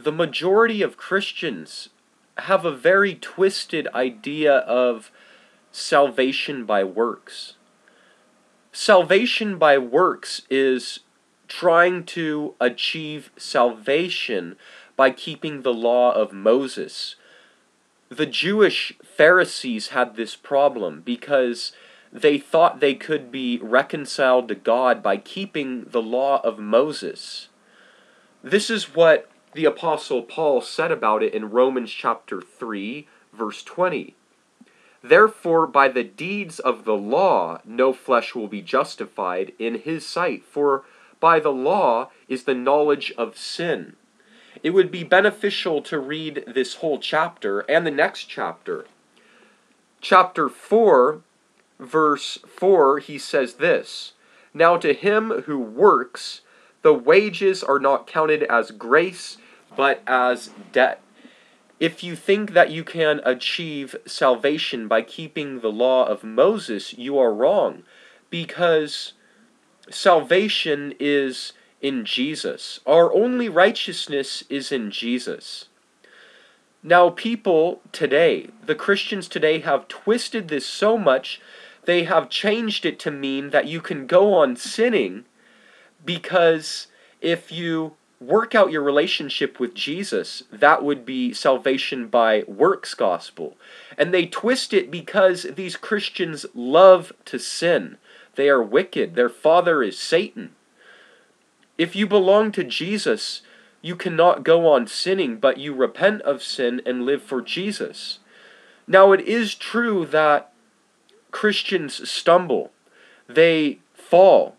the majority of Christians have a very twisted idea of salvation by works. Salvation by works is trying to achieve salvation by keeping the law of Moses. The Jewish Pharisees had this problem because they thought they could be reconciled to God by keeping the law of Moses. This is what the Apostle Paul said about it in Romans chapter 3, verse 20. Therefore, by the deeds of the law, no flesh will be justified in his sight, for by the law is the knowledge of sin. It would be beneficial to read this whole chapter and the next chapter. Chapter 4, verse 4, he says this, Now to him who works, the wages are not counted as grace, but as debt. If you think that you can achieve salvation by keeping the law of Moses, you are wrong, because salvation is in Jesus. Our only righteousness is in Jesus. Now people today, the Christians today, have twisted this so much, they have changed it to mean that you can go on sinning because if you work out your relationship with Jesus, that would be salvation by works gospel. And they twist it because these Christians love to sin. They are wicked. Their father is Satan. If you belong to Jesus, you cannot go on sinning, but you repent of sin and live for Jesus. Now it is true that Christians stumble. They fall.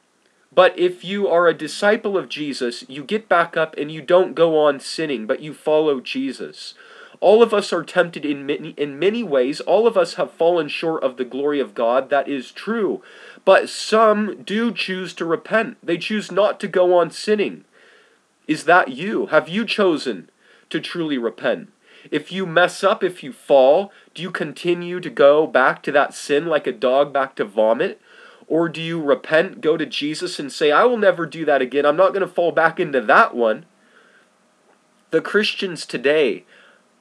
But if you are a disciple of Jesus, you get back up and you don't go on sinning, but you follow Jesus. All of us are tempted in many ways. All of us have fallen short of the glory of God. That is true. But some do choose to repent. They choose not to go on sinning. Is that you? Have you chosen to truly repent? If you mess up, if you fall, do you continue to go back to that sin like a dog back to vomit? Or do you repent, go to Jesus and say, I will never do that again. I'm not going to fall back into that one. The Christians today,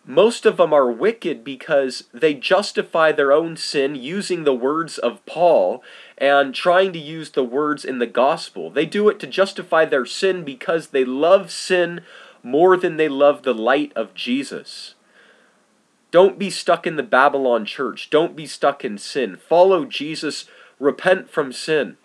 most of them are wicked because they justify their own sin using the words of Paul and trying to use the words in the gospel. They do it to justify their sin because they love sin more than they love the light of Jesus. Don't be stuck in the Babylon church. Don't be stuck in sin. Follow Jesus. Repent from sin.